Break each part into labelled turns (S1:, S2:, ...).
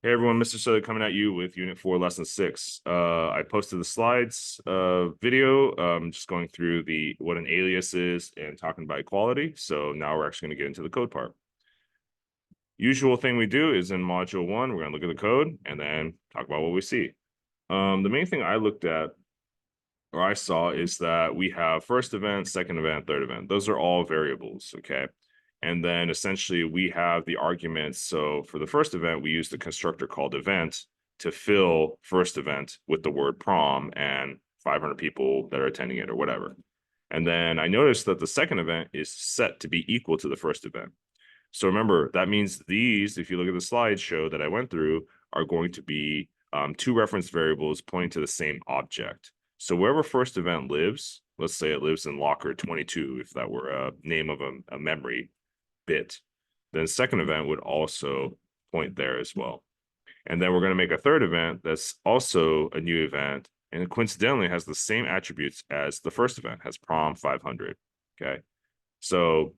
S1: Hey everyone, Mr. Souther coming at you with Unit 4, Lesson 6. I posted the slides video, just going through what an alias is and talking about equality. So now we're actually going to get into the code part. Usual thing we do is in Module 1, we're going to look at the code and then talk about what we see. The main thing I looked at, or I saw, is that we have first event, second event, third event. Those are all variables, okay? And then essentially we have the arguments. So for the first event, we use the constructor called event to fill first event with the word prom and 500 people that are attending it or whatever. And then I noticed that the second event is set to be equal to the first event. So remember, that means these, if you look at the slideshow that I went through, are going to be two reference variables pointing to the same object. So wherever first event lives, let's say it lives in locker 22, if that were a name of a memory bit, then second event would also point there as well. And then we're going to make a third event that's also a new event, and coincidentally has the same attributes as the first event, has prom 500. Okay, so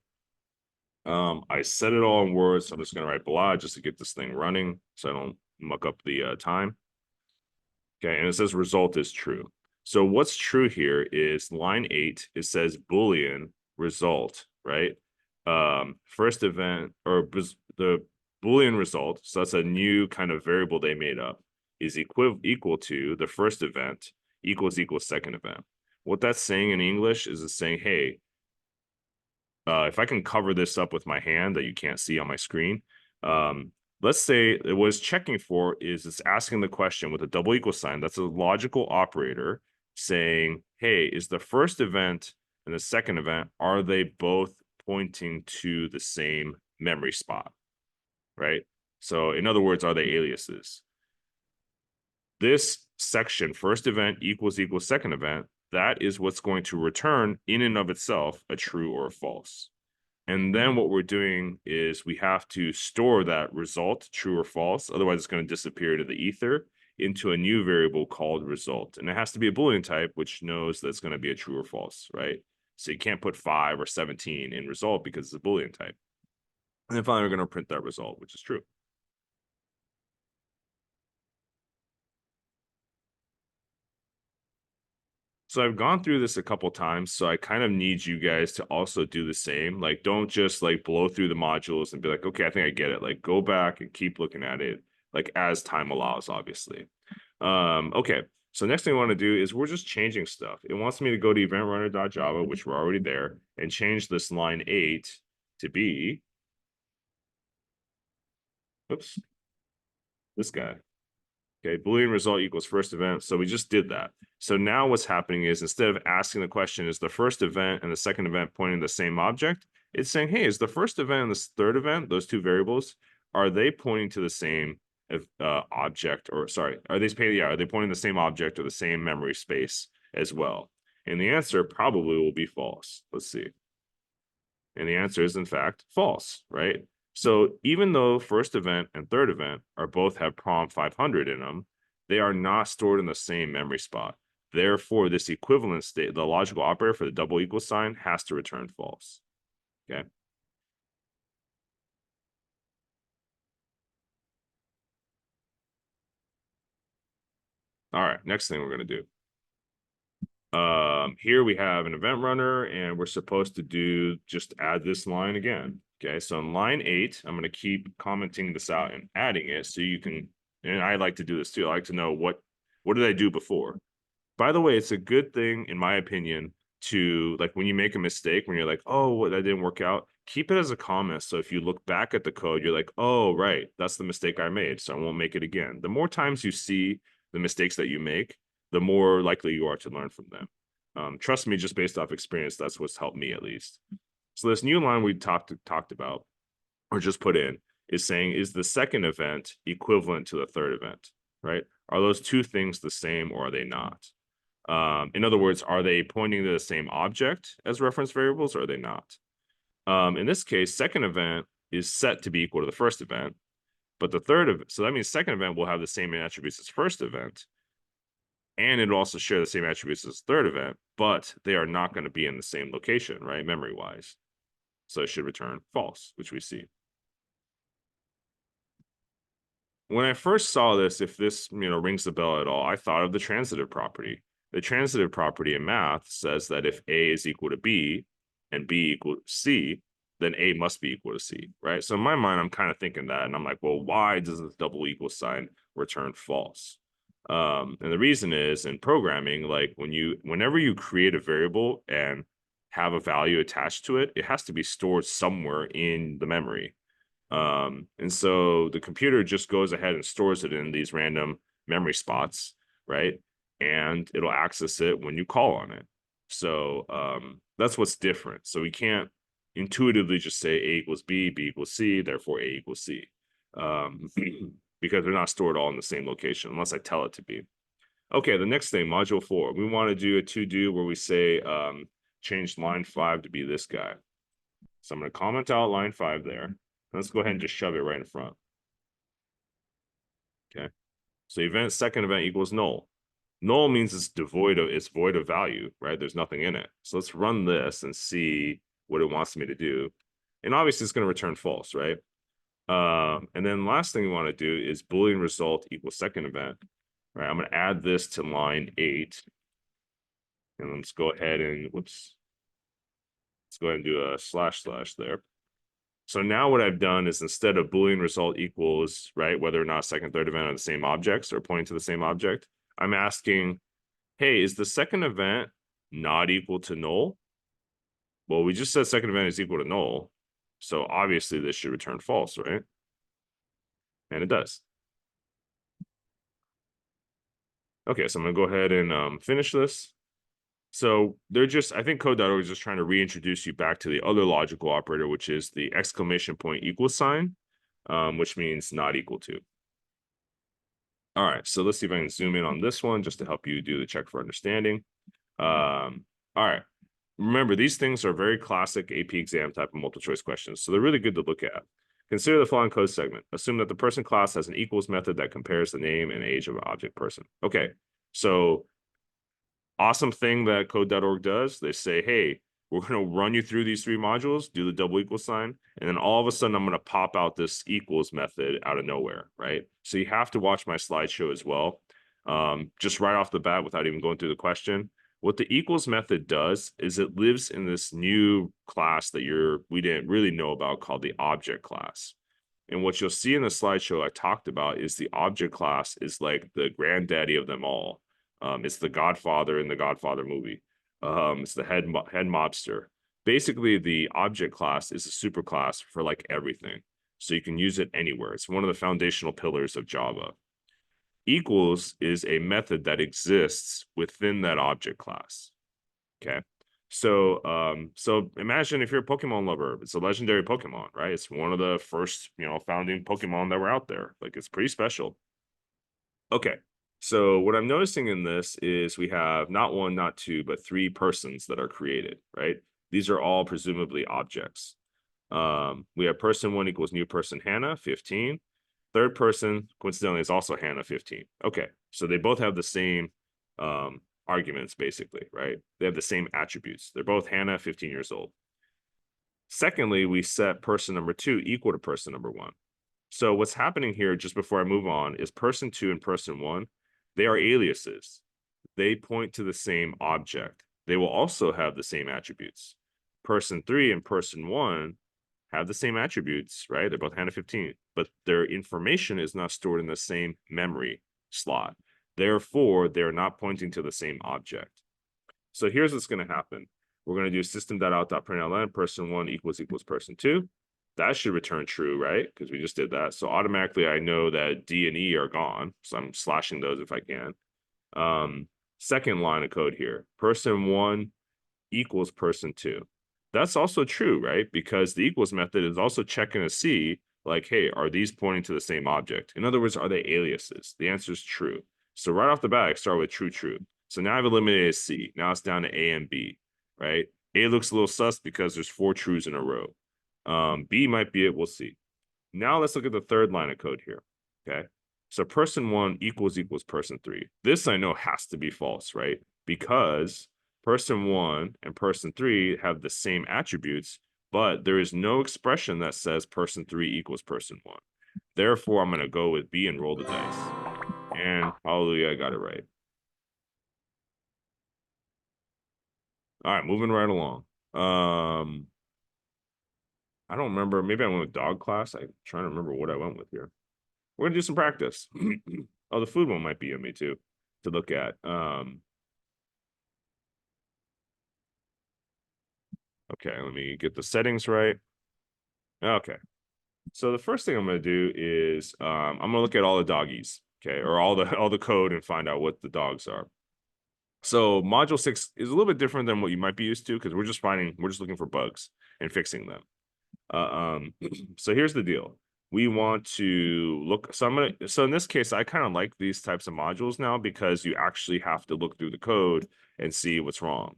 S1: I set it all in words, so I'm just going to write blah just to get this thing running so I don't muck up the time. Okay, and it says result is true. So what's true here is line 8, it says Boolean result, right? First event, or the Boolean result, so that's a new kind of variable they made up, is equal to the first event equals second event. What that's saying in English is it's saying, hey, if I can cover this up with my hand that you can't see on my screen, let's say what it's checking for is it's asking the question with a double equal sign. That's a logical operator saying, hey, is the first event and the second event, are they both pointing to the same memory spot, right? So in other words, are they aliases? This section, first event equals second event, that is what's going to return in and of itself a true or a false. And then what we're doing is we have to store that result, true or false, otherwise it's going to disappear to the ether, into a new variable called result. And it has to be a Boolean type, which knows that it's going to be a true or false, right? So you can't put 5 or 17 in result because it's a Boolean type. And then finally, we're going to print that result, which is true. So I've gone through this a couple times, so I kind of need you guys to also do the same. Like, don't just like blow through the modules and be like, okay, I think I get it. Like, go back and keep looking at it, like as time allows, obviously. Okay, so next thing I want to do is we're just changing stuff. It wants me to go to eventrunner.java, which we're already there, and change this line 8 to be, oops, this guy. Okay, Boolean result equals first event. So we just did that. So now what's happening is instead of asking the question, is the first event and the second event pointing the same object? It's saying, hey, is the first event and the third event, those two variables, are they pointing to the same object? Or sorry, are they pointing the same object or the same memory space as well? And the answer probably will be false. Let's see. And the answer is in fact false, right? So even though first event and third event are both have prom 500 in them, they are not stored in the same memory spot. Therefore, this equivalent state, the logical operator for the double equal sign, has to return false. Okay. All right, next thing we're going to do. Here we have an event runner, and we're supposed to do just add this line again. Okay, so in line 8, I'm going to keep commenting this out and adding it so you can, and I like to do this too. I like to know what did I do before. By the way, it's a good thing, in my opinion, to like when you make a mistake, when you're like, oh, well, that didn't work out, keep it as a comment. So if you look back at the code, you're like, oh, right, that's the mistake I made, so I won't make it again. The more times you see the mistakes that you make, the more likely you are to learn from them. Trust me, just based off experience, that's what's helped me at least. So this new line we talked about, or just put in, is saying, is the second event equivalent to the third event, right? Are those two things the same or are they not? In other words, are they pointing to the same object as reference variables or are they not? In this case, second event is set to be equal to the first event, but the third event, so that means second event will have the same attributes as first event, and it'll also share the same attributes as third event, but they are not going to be in the same location, right, memory-wise. So it should return false, which we see. when I first saw this, if this, rings the bell at all, I thought of the transitive property. The transitive property in math says that if A is equal to B and B equal to C, then A must be equal to C, right? So in my mind, I'm kind of thinking that, and I'm like, well, why does this double equal sign return false? And the reason is in programming, like whenever you create a variable and have a value attached to it, it has to be stored somewhere in the memory. And so the computer just goes ahead and stores it in these random memory spots, right? And it'll access it when you call on it. So that's what's different. So we can't intuitively just say A equals B, B equals C, therefore A equals C. Because they're not stored all in the same location unless I tell it to be. Okay, the next thing, module 4. We want to do a to-do where we say change line 5 to be this guy. So I'm going to comment out line 5 there. Let's go ahead and just shove it right in front. Okay. So second event equals null. Null means it's void of value, right? There's nothing in it. So let's run this and see what it wants me to do. And obviously it's going to return false, right? And then last thing we want to do is Boolean result equals second event. Right. I'm going to add this to line 8. And let's go ahead and let's go ahead and do a / there. So now what I've done is instead of Boolean result equals, right, whether or not second, third event are the same objects or pointing to the same object, I'm asking, hey, is the second event not equal to null? Well, we just said second event is equal to null. So obviously this should return false, right? And it does. Okay, so I'm going to go ahead and finish this. So I think code.org is just trying to reintroduce you back to the other logical operator, which is the exclamation point equal sign, which means not equal to. All right, so let's see if I can zoom in on this one just to help you do the check for understanding. All right, remember, these things are very classic AP exam type of multiple choice questions, so they're really good to look at. Consider the following code segment. Assume that the person class has an equals method that compares the name and age of an object person. Okay, so awesome thing that code.org does, they say, hey, we're going to run you through these 3 modules, do the double equal sign, and then all of a sudden I'm going to pop out this equals method out of nowhere, right? So you have to watch my slideshow as well. Just right off the bat, without even going through the question, what the equals method does is it lives in this new class that we didn't really know about called the object class. And what you'll see in the slideshow I talked about is the object class is like the granddaddy of them all. It's the Godfather in the Godfather movie. It's the head mobster. Basically, the object class is a superclass for like everything. So you can use it anywhere. It's one of the foundational pillars of Java. Equals is a method that exists within that object class. Okay. So imagine if you're a Pokemon lover, it's a legendary Pokemon, right? It's one of the first, founding Pokemon that were out there. Like, it's pretty special. Okay. So what I'm noticing in this is we have not 1, not 2, but 3 persons that are created, right? These are all presumably objects. We have person 1 equals new person Hannah, 15. Third person, coincidentally, is also Hannah, 15. Okay, so they both have the same arguments, basically, right? They have the same attributes. They're both Hannah, 15 years old. Secondly, we set person number 2 equal to person number 1. So what's happening here, just before I move on, is person 2 and person 1, they are aliases. They point to the same object. They will also have the same attributes. Person 3 and person 1 have the same attributes, right? They're both Hannah 15, but their information is not stored in the same memory slot. Therefore, they're not pointing to the same object. So here's what's going to happen. We're going to do system.out.println person 1 equals person 2. That should return true, right? Because we just did that. So automatically I know that D and E are gone. So I'm slashing those if I can. Second line of code here. Person 1 equals person 2. That's also true, right? Because the equals method is also checking to see, like, hey, are these pointing to the same object? In other words, are they aliases? The answer is true. So right off the bat, I start with true, true. So now I've eliminated C. Now it's down to A and B, right? A looks a little sus because there's 4 trues in a row. B might be it, we'll see. Now let's look at the third line of code here, okay? So person 1 equals person 3. This I know has to be false, right? Because person 1 and person 3 have the same attributes, but there is no expression that says person 3 equals person 1. Therefore, I'm going to go with B and roll the dice. And hallelujah, I got it right. All right, moving right along. I don't remember. Maybe I went with dog class. I'm trying to remember what I went with here. We're gonna do some practice. Oh, the food one might be on me too to look at. Okay, let me get the settings right. Okay. So the first thing I'm gonna do is I'm gonna look at all the doggies, okay, or all the code and find out what the dogs are. So module 6 is a little bit different than what you might be used to because we're just looking for bugs and fixing them. So here's the deal. We want to look, so in this case, I kind of like these types of modules now because you actually have to look through the code and see what's wrong.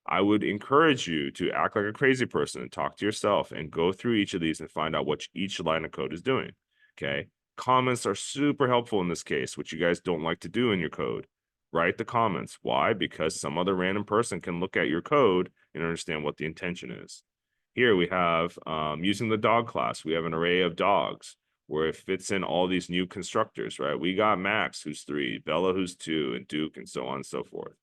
S1: I would encourage you to act like a crazy person and talk to yourself and go through each of these and find out what each line of code is doing. Okay. Comments are super helpful in this case, which you guys don't like to do in your code. Write the comments. Why? Because some other random person can look at your code and understand what the intention is. Here we have using the dog class, we have an array of dogs where it fits in all these new constructors, right? We got Max, who's 3, Bella, who's 2, and Duke, and so on and so forth.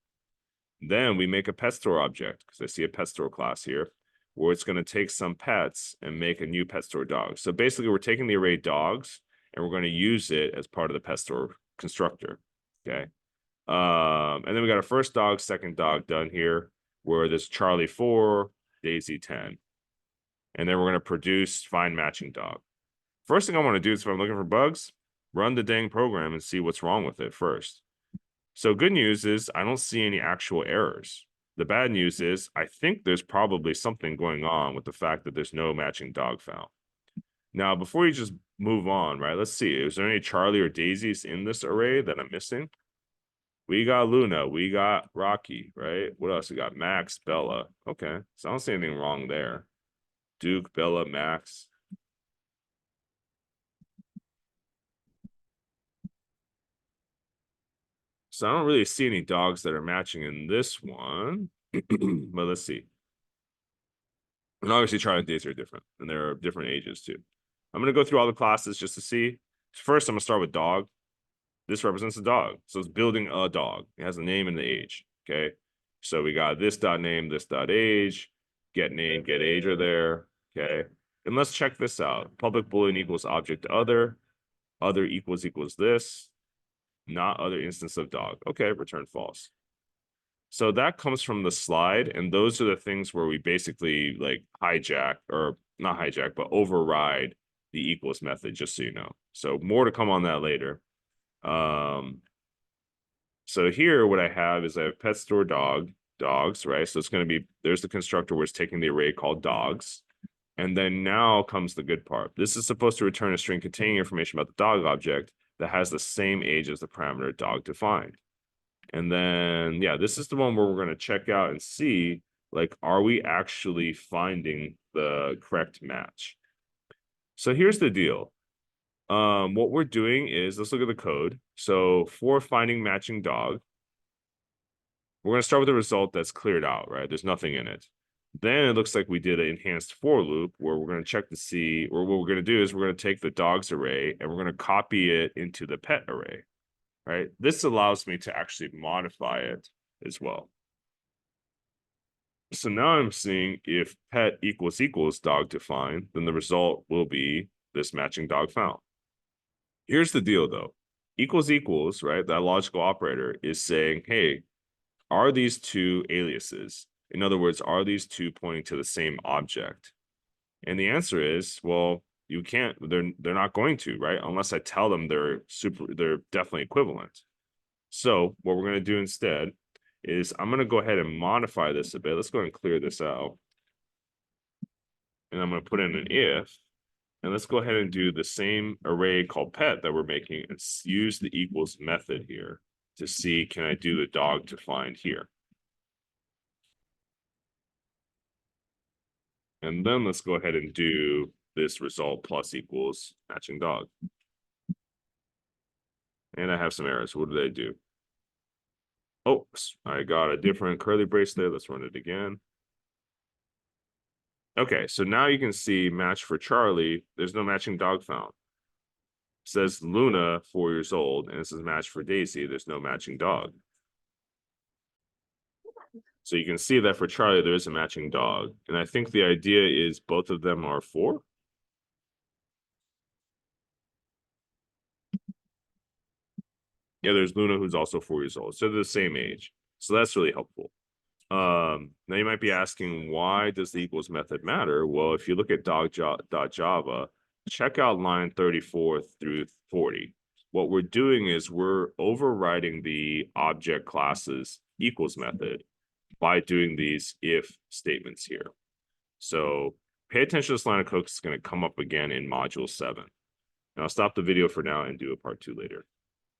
S1: Then we make a pet store object, because I see a pet store class here, where it's going to take some pets and make a new pet store dog. So basically, we're taking the array dogs, and we're going to use it as part of the pet store constructor, okay? And then we got our first dog, second dog done here, where there's Charlie 4, Daisy 10. And then we're going to produce find matching dog. First thing I want to do is if I'm looking for bugs, run the dang program and see what's wrong with it first. So good news is I don't see any actual errors. The bad news is I think there's probably something going on with the fact that there's no matching dog found. Now, before you just move on, right, let's see. Is there any Charlie or Daisies in this array that I'm missing? We got Luna, we got Rocky, right? What else? We got Max, Bella. Okay, so I don't see anything wrong there. Duke, Bella, Max. So I don't really see any dogs that are matching in this one, but let's see. And obviously Charlie and Daisy are different, and they're different ages too. I'm gonna go through all the classes just to see. First, I'm gonna start with dog. This represents a dog, so it's building a dog. It has a name and the age, okay? So we got this dot name, this dot age, get name, get age are there, okay? And let's check this out. Public boolean equals object other equals this, not other instance of dog. Okay, return false. So that comes from the slide, and those are the things where we basically like hijack, or not hijack, but override the equals method, just so you know. So more to come on that later. So here what I have is I have pet store dogs, right? So it's going to be, there's the constructor where it's taking the array called dogs. And then now comes the good part. This is supposed to return a string containing information about the dog object that has the same age as the parameter dog defined. And then, yeah, this is the one where we're going to check out and see, like, are we actually finding the correct match? So here's the deal. What we're doing is, let's look at the code. So for finding matching dog, we're going to start with a result that's cleared out, right? There's nothing in it. Then it looks like we did an enhanced for loop where we're going to check to see, or what we're going to do is we're going to take the dogs array and we're going to copy it into the pet array, right? This allows me to actually modify it as well. So now I'm seeing if pet equals dog defined, then the result will be this matching dog found. Here's the deal though. Equals, right? That logical operator is saying, hey, are these two aliases? In other words, are these two pointing to the same object? And the answer is, well, you can't, they're not going to, right? Unless I tell them they're definitely equivalent. So what we're going to do instead is I'm going to go ahead and modify this a bit. Let's go ahead and clear this out. And I'm going to put in an if. And let's go ahead and do the same array called pet that we're making and use the equals method here to see, can I do the dog to find here? And then let's go ahead and do this result plus equals matching dog. And I have some errors. What did I do? Oh, I got a different curly brace there. Let's run it again. Okay, so now you can see match for Charlie. There's no matching dog found. says Luna, 4 years old, and this is matched for Daisy. There's no matching dog. So you can see that for Charlie, there is a matching dog. And I think the idea is both of them are 4. Yeah, there's Luna, who's also 4 years old. So they're the same age. So that's really helpful. Now you might be asking, why does the equals method matter? Well, if you look at dog.java, check out line 34 through 40. What we're doing is we're overriding the object classes equals method by doing these if statements here. So pay attention to this line of code. It's going to come up again in module 7. Now I'll stop the video for now and do a part 2 later.